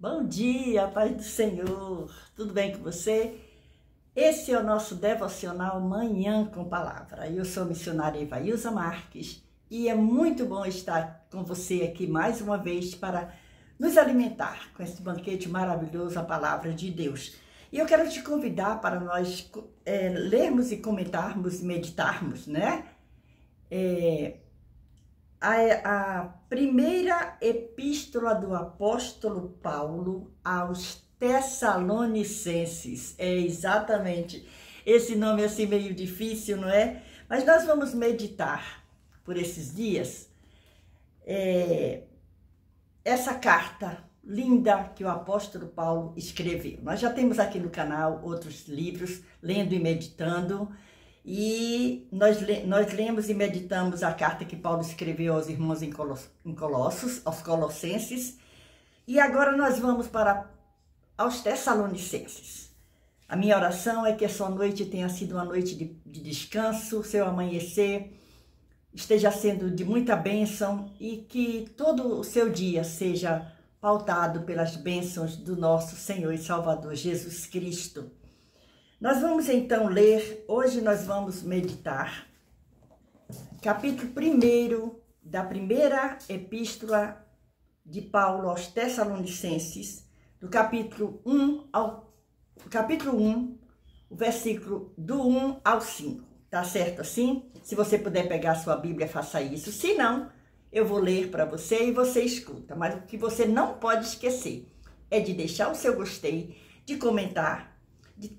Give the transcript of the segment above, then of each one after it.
Bom dia, paz do Senhor, tudo bem com você? Esse é o nosso devocional Manhã com Palavra. Eu sou a missionária Evailza Marques e é muito bom estar com você aqui mais uma vez para nos alimentar com esse banquete maravilhoso, a Palavra de Deus. E eu quero te convidar para nós lermos e comentarmos, meditarmos, né? A primeira epístola do apóstolo Paulo aos Tessalonicenses. É exatamente esse nome assim meio difícil, não é? Mas nós vamos meditar por esses dias essa carta linda que o apóstolo Paulo escreveu. Nós já temos aqui no canal outros livros, Lendo e Meditando, e nós lemos e meditamos a carta que Paulo escreveu aos irmãos em Colossos, aos Colossenses, e agora nós vamos aos Tessalonicenses. A minha oração é que a sua noite tenha sido uma noite de descanso, seu amanhecer esteja sendo de muita bênção e que todo o seu dia seja pautado pelas bênçãos do nosso Senhor e Salvador Jesus Cristo. Nós vamos então ler, hoje nós vamos meditar, capítulo 1 da primeira epístola de Paulo aos Tessalonicenses, do capítulo 1, o versículo do 1 ao 5. Tá certo assim? Se você puder pegar a sua Bíblia, faça isso. Se não, eu vou ler para você e você escuta. Mas o que você não pode esquecer é de deixar o seu gostei, de comentar,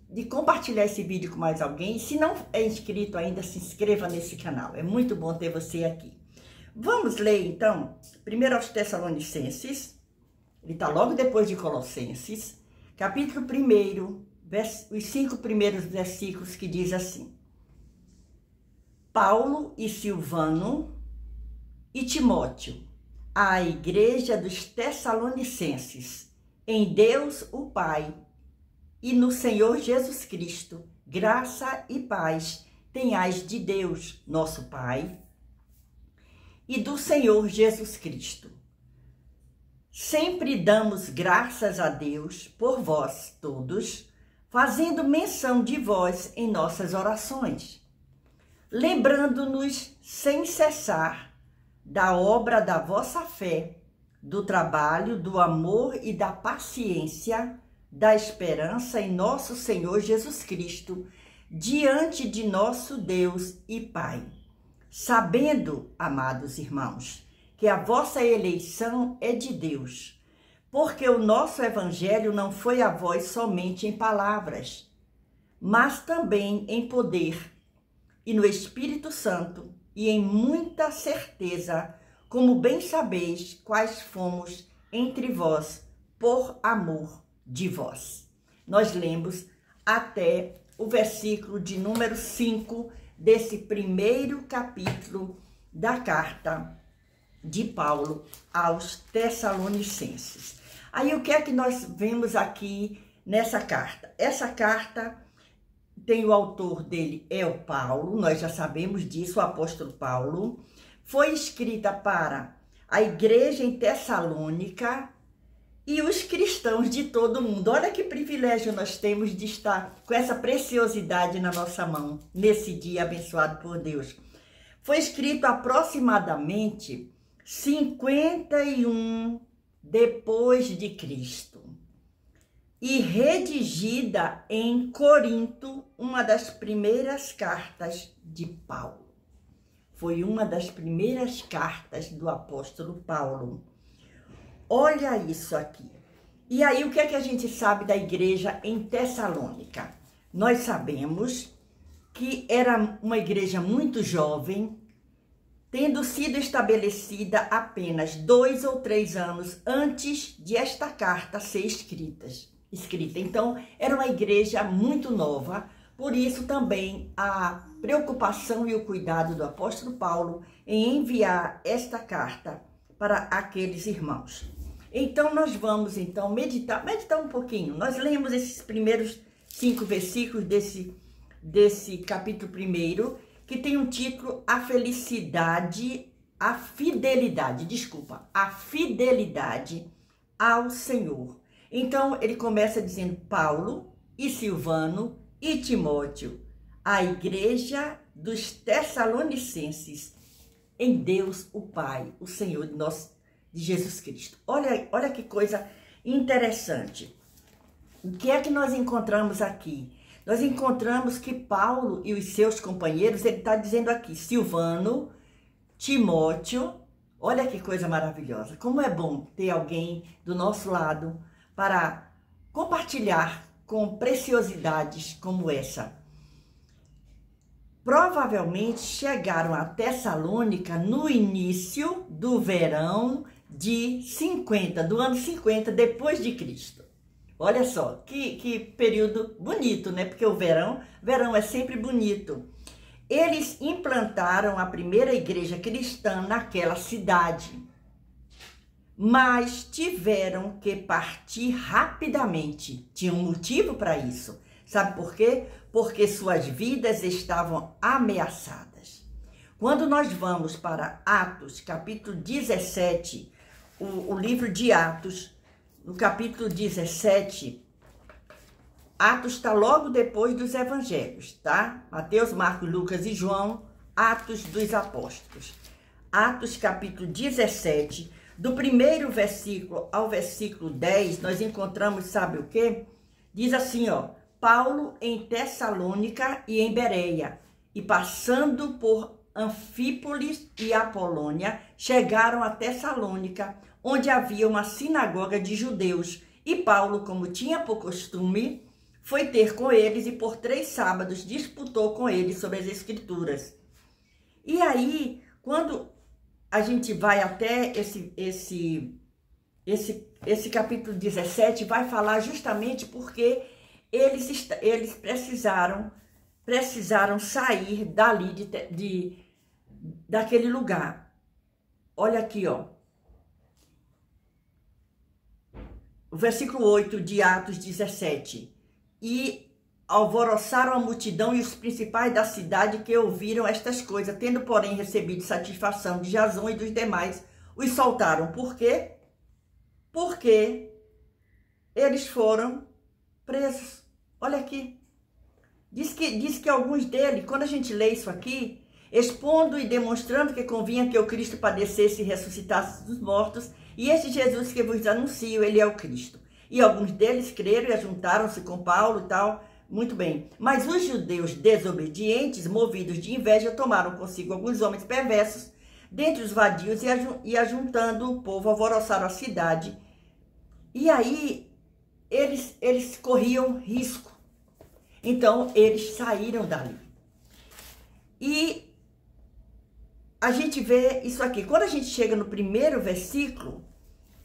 de compartilhar esse vídeo com mais alguém. Se não é inscrito ainda, se inscreva nesse canal. É muito bom ter você aqui. Vamos ler, então, primeiro aos Tessalonicenses. Ele está logo depois de Colossenses. Capítulo 1, os 5 primeiros versículos que diz assim. Paulo e Silvano e Timóteo, à igreja dos Tessalonicenses, em Deus o Pai, e no Senhor Jesus Cristo, graça e paz tenhais de Deus, nosso Pai, e do Senhor Jesus Cristo. Sempre damos graças a Deus por vós todos, fazendo menção de vós em nossas orações, lembrando-nos sem cessar da obra da vossa fé, do trabalho, do amor e da paciência, da esperança em nosso Senhor Jesus Cristo, diante de nosso Deus e Pai. Sabendo, amados irmãos, que a vossa eleição é de Deus, porque o nosso evangelho não foi a vós somente em palavras, mas também em poder, e no Espírito Santo, e em muita certeza, como bem sabeis quais fomos entre vós, por amor de vós. Nós lemos até o versículo de número 5 desse primeiro capítulo da carta de Paulo aos Tessalonicenses. Aí o que é que nós vemos aqui nessa carta? Essa carta tem o autor dele, é o Paulo, nós já sabemos disso, o apóstolo Paulo. Foi escrita para a igreja em Tessalônica e os cristãos de todo o mundo. Olha que privilégio nós temos de estar com essa preciosidade na nossa mão, nesse dia abençoado por Deus. Foi escrito aproximadamente 51 depois de Cristo. E redigida em Corinto, uma das primeiras cartas de Paulo. Foi uma das primeiras cartas do apóstolo Paulo. Olha isso aqui. E aí, o que é que a gente sabe da igreja em Tessalônica? Nós sabemos que era uma igreja muito jovem, tendo sido estabelecida apenas 2 ou 3 anos antes de esta carta ser escrita. Então, era uma igreja muito nova, por isso também a preocupação e o cuidado do apóstolo Paulo em enviar esta carta para aqueles irmãos. Então, nós vamos meditar um pouquinho. Nós lemos esses primeiros 5 versículos desse capítulo 1, que tem um título, a fidelidade ao Senhor. Então, ele começa dizendo Paulo e Silvano e Timóteo, a igreja dos Tessalonicenses, em Deus o Pai, o Senhor de Jesus Cristo. Olha que coisa interessante. O que é que nós encontramos aqui? Nós encontramos que Paulo e os seus companheiros, ele está dizendo aqui, Silvano, Timóteo, olha que coisa maravilhosa. Como é bom ter alguém do nosso lado para compartilhar com preciosidades como essa. Provavelmente chegaram a Tessalônica no início do verão do ano 50 depois de Cristo. Olha só, que período bonito, né? Porque o verão é sempre bonito. Eles implantaram a primeira igreja cristã naquela cidade, mas tiveram que partir rapidamente. Tinha um motivo para isso. Sabe por quê? Porque suas vidas estavam ameaçadas. Quando nós vamos para Atos, capítulo 17, o livro de Atos, no capítulo 17, Atos está logo depois dos evangelhos, tá? Mateus, Marcos, Lucas e João, Atos dos Apóstolos. Atos, capítulo 17, do primeiro versículo ao versículo 10, nós encontramos, sabe o quê? Diz assim, ó, Paulo em Tessalônica e em Bereia, e passando por Anfípolis e Apolônia, chegaram a Tessalônica, onde havia uma sinagoga de judeus, e Paulo, como tinha por costume, foi ter com eles e por 3 sábados disputou com eles sobre as escrituras. E aí, quando a gente vai até esse capítulo 17, vai falar justamente porque eles precisaram sair dali, daquele lugar. Olha aqui, ó. O versículo 8 de Atos 17. E alvoroçaram a multidão e os principais da cidade que ouviram estas coisas, tendo, porém, recebido satisfação de Jasão e dos demais, os soltaram. Por quê? Porque eles foram presos. Olha aqui. Diz que alguns deles, quando a gente lê isso aqui, expondo e demonstrando que convinha que o Cristo padecesse e ressuscitasse dos mortos, e este Jesus que vos anuncio, ele é o Cristo. E alguns deles creram e ajuntaram-se com Paulo e tal. Muito bem. Mas os judeus desobedientes, movidos de inveja, tomaram consigo alguns homens perversos, dentre os vadios, e ajuntando o povo, alvoroçaram a cidade. E aí, eles corriam risco. Então, eles saíram dali. E a gente vê isso aqui. Quando a gente chega no primeiro versículo,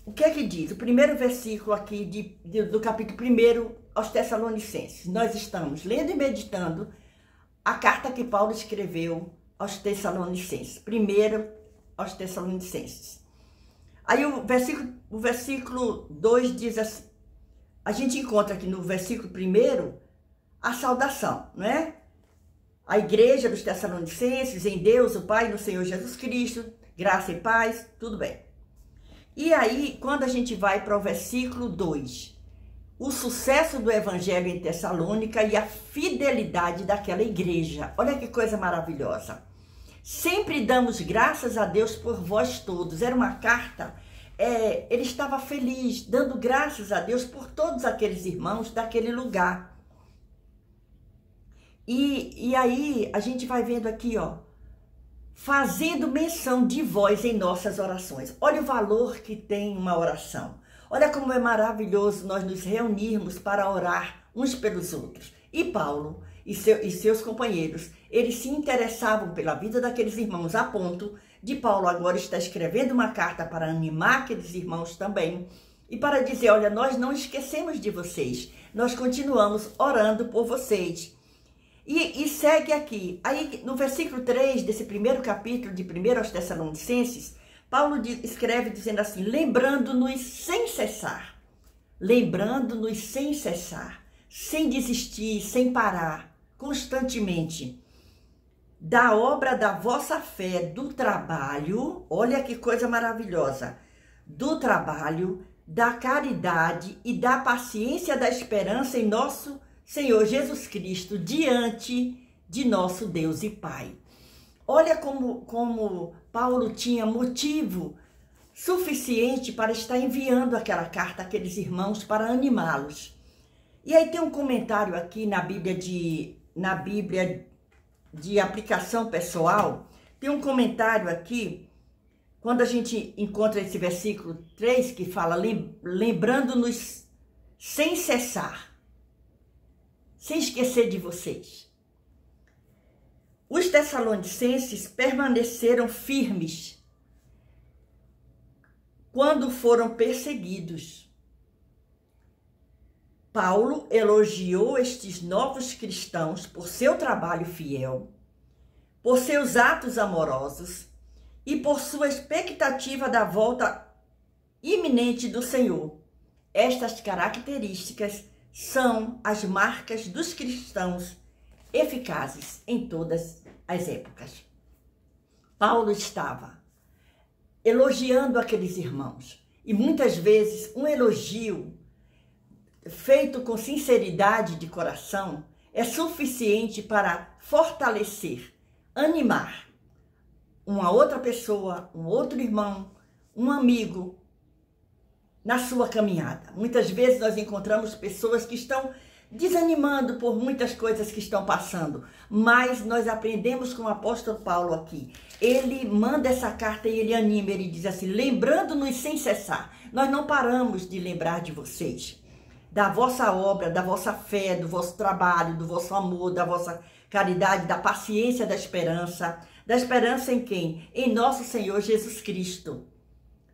o que é que diz? O primeiro versículo aqui do capítulo 1 aos Tessalonicenses. Nós estamos lendo e meditando a carta que Paulo escreveu aos Tessalonicenses. Primeiro aos Tessalonicenses. Aí o versículo 2 diz assim, a gente encontra aqui no versículo 1 a saudação, não é? A igreja dos Tessalonicenses, em Deus, o Pai, no Senhor Jesus Cristo, graça e paz, tudo bem. E aí, quando a gente vai para o versículo 2, o sucesso do evangelho em Tessalônica e a fidelidade daquela igreja. Olha que coisa maravilhosa. Sempre damos graças a Deus por vós todos. Era uma carta, ele estava feliz, dando graças a Deus por todos aqueles irmãos daquele lugar. E aí, a gente vai vendo aqui, ó, fazendo menção de vós em nossas orações. Olha o valor que tem uma oração. Olha como é maravilhoso nós nos reunirmos para orar uns pelos outros. E Paulo e seus companheiros, eles se interessavam pela vida daqueles irmãos, a ponto de Paulo agora estar escrevendo uma carta para animar aqueles irmãos também e para dizer, olha, nós não esquecemos de vocês, nós continuamos orando por vocês. E segue aqui, aí no versículo 3 desse primeiro capítulo de 1 aos Tessalonicenses, Paulo escreve dizendo assim, lembrando-nos sem cessar, sem desistir, sem parar, constantemente, da obra da vossa fé, do trabalho, olha que coisa maravilhosa, do trabalho, da caridade e da paciência da esperança em nosso Senhor Jesus Cristo diante de nosso Deus e Pai. Olha como Paulo tinha motivo suficiente para estar enviando aquela carta àqueles irmãos para animá-los. E aí tem um comentário aqui na Bíblia de aplicação pessoal, tem um comentário aqui, quando a gente encontra esse versículo 3 que fala, lembrando-nos sem cessar, sem esquecer de vocês. Os tessalonicenses permaneceram firmes quando foram perseguidos. Paulo elogiou estes novos cristãos por seu trabalho fiel, por seus atos amorosos e por sua expectativa da volta iminente do Senhor. Estas características são as marcas dos cristãos eficazes em todas as épocas. Paulo estava elogiando aqueles irmãos, e muitas vezes um elogio feito com sinceridade de coração é suficiente para fortalecer, animar uma outra pessoa, um outro irmão, um amigo na sua caminhada. Muitas vezes nós encontramos pessoas que estão desanimando por muitas coisas que estão passando, mas nós aprendemos com o apóstolo Paulo aqui. Ele manda essa carta e ele anima, ele diz assim, lembrando-nos sem cessar. Nós não paramos de lembrar de vocês, da vossa obra, da vossa fé, do vosso trabalho, do vosso amor, da vossa caridade, da paciência, da esperança em quem? Em nosso Senhor Jesus Cristo,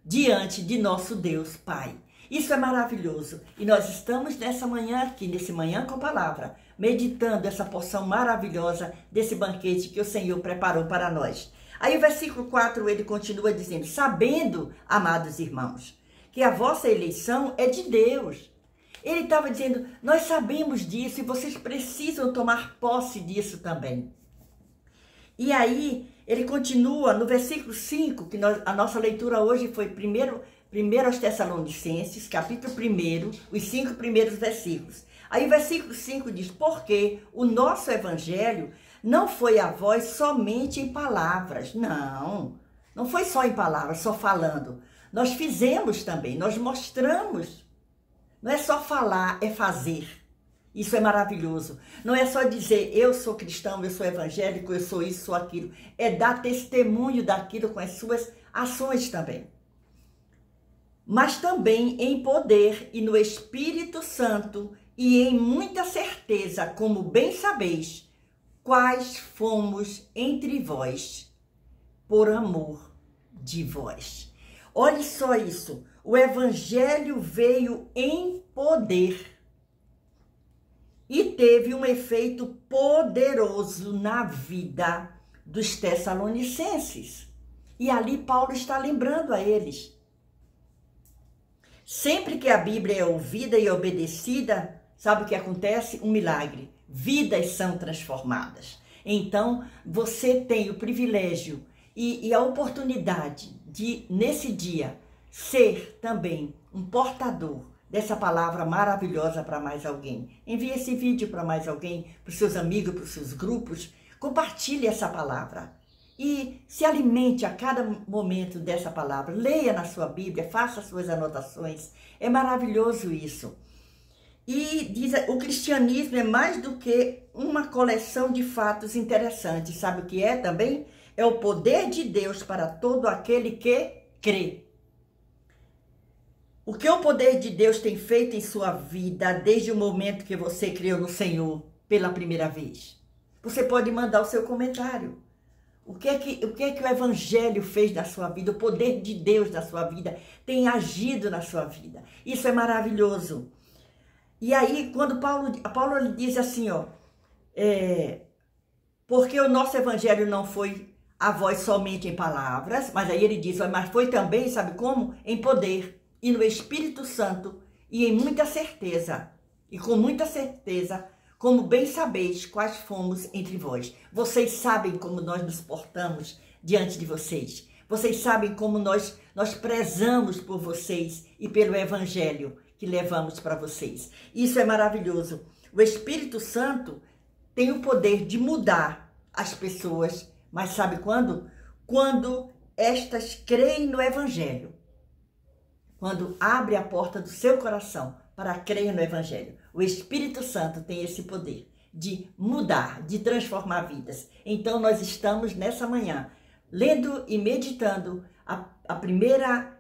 diante de nosso Deus Pai. Isso é maravilhoso. E nós estamos nessa manhã aqui, nesse Manhã com Palavra, meditando essa porção maravilhosa desse banquete que o Senhor preparou para nós. Aí o versículo 4, ele continua dizendo, sabendo, amados irmãos, que a vossa eleição é de Deus. Ele estava dizendo, nós sabemos disso e vocês precisam tomar posse disso também. E aí, ele continua no versículo 5, que a nossa leitura hoje foi primeiro aos Tessalonicenses, capítulo 1, os 5 primeiros versículos. Aí o versículo 5 diz, porque o nosso evangelho não foi a vós somente em palavras. Não foi só em palavras, só falando. Nós fizemos também, nós mostramos. Não é só falar, é fazer. Isso é maravilhoso. Não é só dizer, eu sou cristão, eu sou evangélico, eu sou isso, sou aquilo. É dar testemunho daquilo com as suas ações também. Mas também em poder e no Espírito Santo e em muita certeza, como bem sabeis, quais fomos entre vós, por amor de vós. Olhe só isso, o Evangelho veio em poder e teve um efeito poderoso na vida dos Tessalonicenses. E ali Paulo está lembrando a eles. Sempre que a Bíblia é ouvida e obedecida, sabe o que acontece? Um milagre. Vidas são transformadas. Então, você tem o privilégio e a oportunidade de, nesse dia, ser também um portador dessa palavra maravilhosa para mais alguém. Envie esse vídeo para mais alguém, para os seus amigos, para os seus grupos. Compartilhe essa palavra. E se alimente a cada momento dessa palavra. Leia na sua Bíblia, faça suas anotações. É maravilhoso isso. E diz, o cristianismo é mais do que uma coleção de fatos interessantes. Sabe o que é também? É o poder de Deus para todo aquele que crê. O que o poder de Deus tem feito em sua vida desde o momento que você creu no Senhor pela primeira vez? Você pode mandar o seu comentário. O que é que o Evangelho fez na sua vida? O poder de Deus na sua vida tem agido na sua vida. Isso é maravilhoso. E aí, quando Paulo diz assim, ó, porque o nosso Evangelho não foi a voz somente em palavras, mas aí ele diz, mas foi também, sabe como? Em poder e no Espírito Santo e em muita certeza, e com muita certeza, como bem sabeis quais fomos entre vós. Vocês sabem como nós nos portamos diante de vocês. Vocês sabem como nós prezamos por vocês e pelo evangelho que levamos para vocês. Isso é maravilhoso. O Espírito Santo tem o poder de mudar as pessoas, mas sabe quando? Quando estas creem no evangelho. Quando abre a porta do seu coração para crer no evangelho. O Espírito Santo tem esse poder de mudar, de transformar vidas. Então nós estamos nessa manhã lendo e meditando a primeira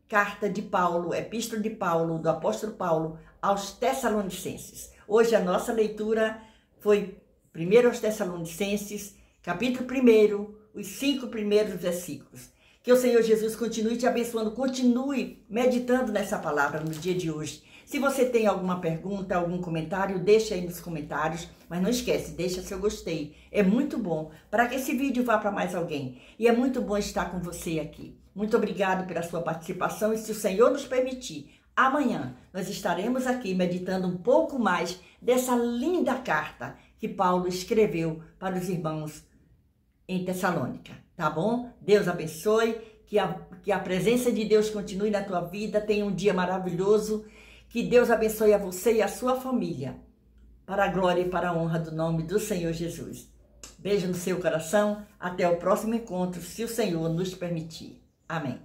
carta de Paulo, epístola de Paulo, do apóstolo Paulo, aos Tessalonicenses. Hoje a nossa leitura foi primeiro aos Tessalonicenses, capítulo 1, os 5 primeiros versículos. Que o Senhor Jesus continue te abençoando, continue meditando nessa palavra no dia de hoje. Se você tem alguma pergunta, algum comentário, deixa aí nos comentários. Mas não esquece, deixa seu gostei. É muito bom para que esse vídeo vá para mais alguém. E é muito bom estar com você aqui. Muito obrigado pela sua participação. E se o Senhor nos permitir, amanhã nós estaremos aqui meditando um pouco mais dessa linda carta que Paulo escreveu para os irmãos em Tessalônica. Tá bom? Deus abençoe. Que a presença de Deus continue na tua vida. Tenha um dia maravilhoso. Que Deus abençoe a você e a sua família, para a glória e para a honra do nome do Senhor Jesus. Beijo no seu coração, até o próximo encontro, se o Senhor nos permitir. Amém.